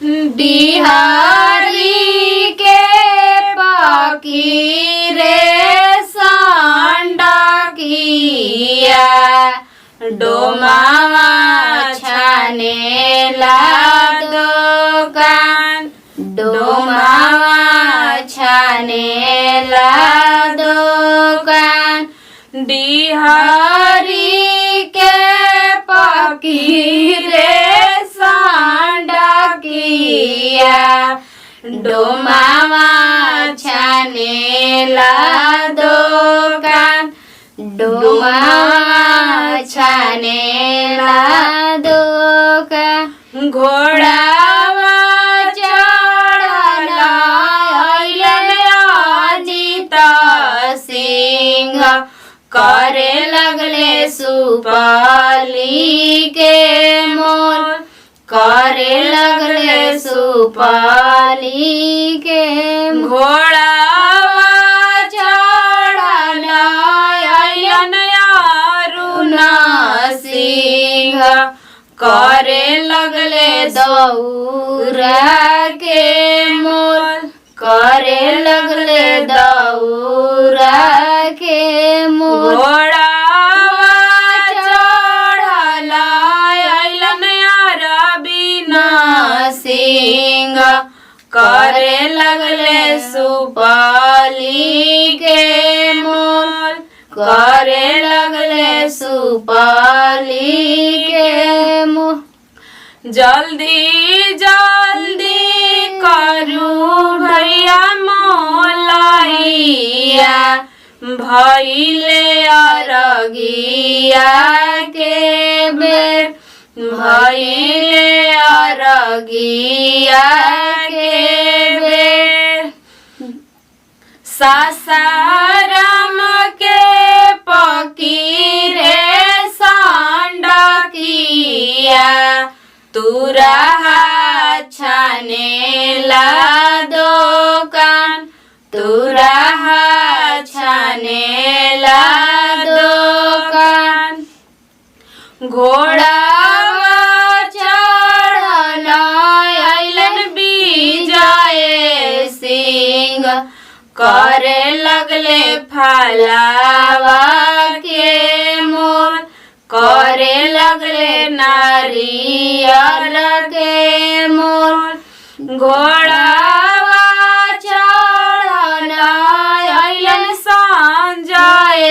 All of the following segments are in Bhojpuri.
बिहारी के पाकी रे सांडकिया डोमावा छाने ला दुकान डोमावा छाने ला दुकान बिहारी के पाकी रे सांडकिया डोमावा छाने ला दुकान डोमावा छाने ला दुकान घोड़ावा चढ़ला अइलन अजित सिंह करे लगले सुपाली के मोल करे लगले सुपाली के घोड़ावा चढ़ला अइलन अरुण सिंह करे लगले दौरा के मोल करे लगले दौरा के मोल घोड़ावा चढ़ला अइलन अरविंद सिंह करे लगले सुपाली के मोल करे लगले सुपाली के मोल जल्दी जल्दी करू भैया मोलैया भइले अरगिया के बेर भइले अरगिया के बेर सासाराम के पकीरे सांडकिया तुरहा छाने ला दुकान तुरहा छाने ला दुकान घोड़ावा चढ़ला अइलन विजय सिंह करे लगले फलावा के मोल करे लगले नारियल के मोल घोड़ावा चढ़ला अइलन संजय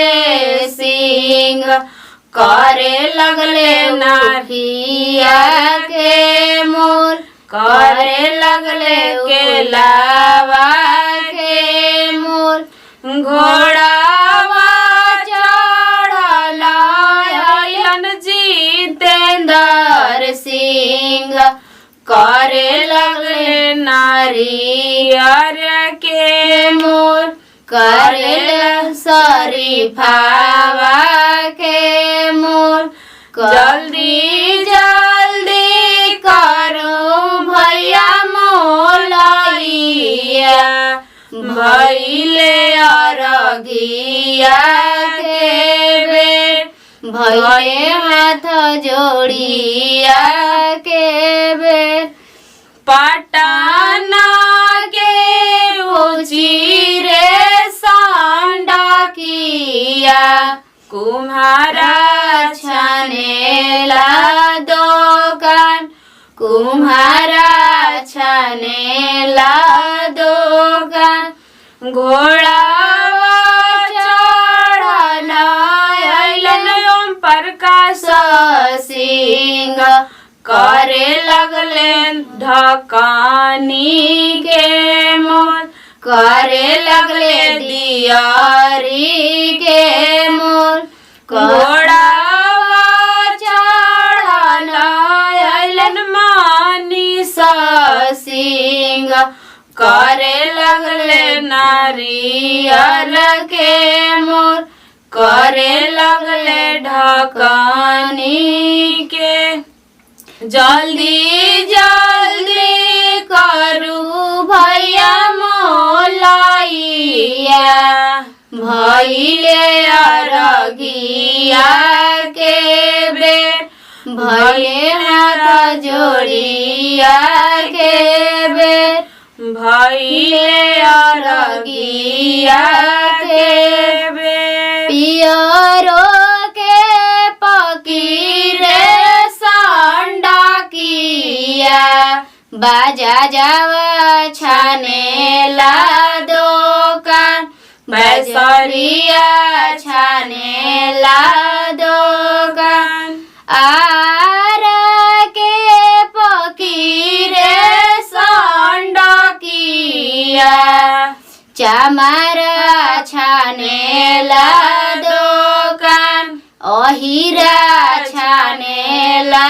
सिंह करे लगले नारिया के मोल करे लगले केलावा के मोल घोड़ावा चढ़ला अइलन जितेंद्र सिंह करे लगले नारियर के मोल करे शरीफावा के मोल जल्दी जल्दी करो भैया मोलैया भइले अरगिया के बेर भइले हाथ जोड़िया के बेर पटना के ऊँची रे सांडकिया कुम्हारा छाने ला दुकान कुम्हारा छाने ला दुकान घोड़ावा चढ़ला अइलन ओम प्रकाश सिंह करे लगले ढकानी के मोल करे लगले दियारी के मोल घोड़ावा चढ़ला अइलन मानिसा सिंह करे लगले नारियल के मोल करे लगले ढकानी के जल्दी जल्दी करू भैया मोलैया भइले अरगिया के बेर भइले हाथ जोड़िया के बेर भइले अरगिया के बेर पियरो के पकीरे संडकिया बाजा जावा छाने ला दोकान बसरिया छाने ला दोकान आर के पकीरे संडकिया चामार छाने ला दोकान अहिरा छाने ला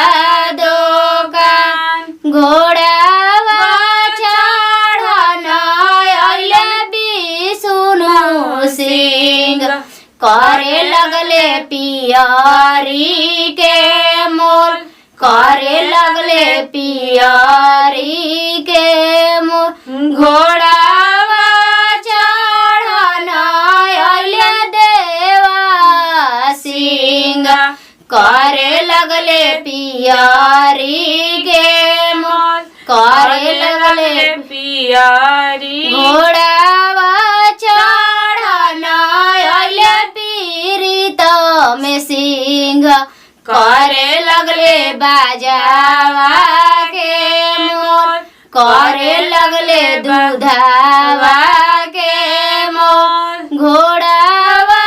दोकान घोडावा चढन अहिले बिसुनु सिंह करे लगले पियरी के मोल करे लगले पियरी के मोल घोडावा चढन अहिले देवा सिंह करे लगले पियरी के मोल करे लगले पियरी घोडावा चढन अहिले पीरित में सिंह करे लगले बाजावा के मोल करे लगले दूधावा के मोल घोडावा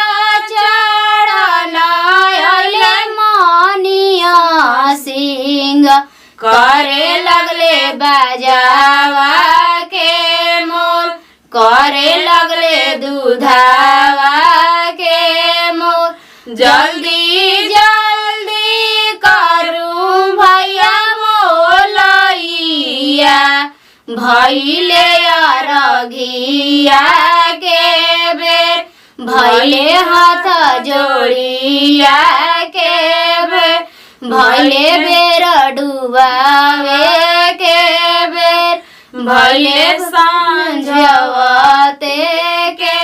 चढन अहिले मनिया सिंह करे लगले बाजावा के मोल करे लगले दूधावा के मोल जल्दी जल्दी करूं भैया मोलैया भैले अरघिया के बेर भैले हाथ जोड़िया के बेर भैले बेर डुबावे के बेर भैले संझवते के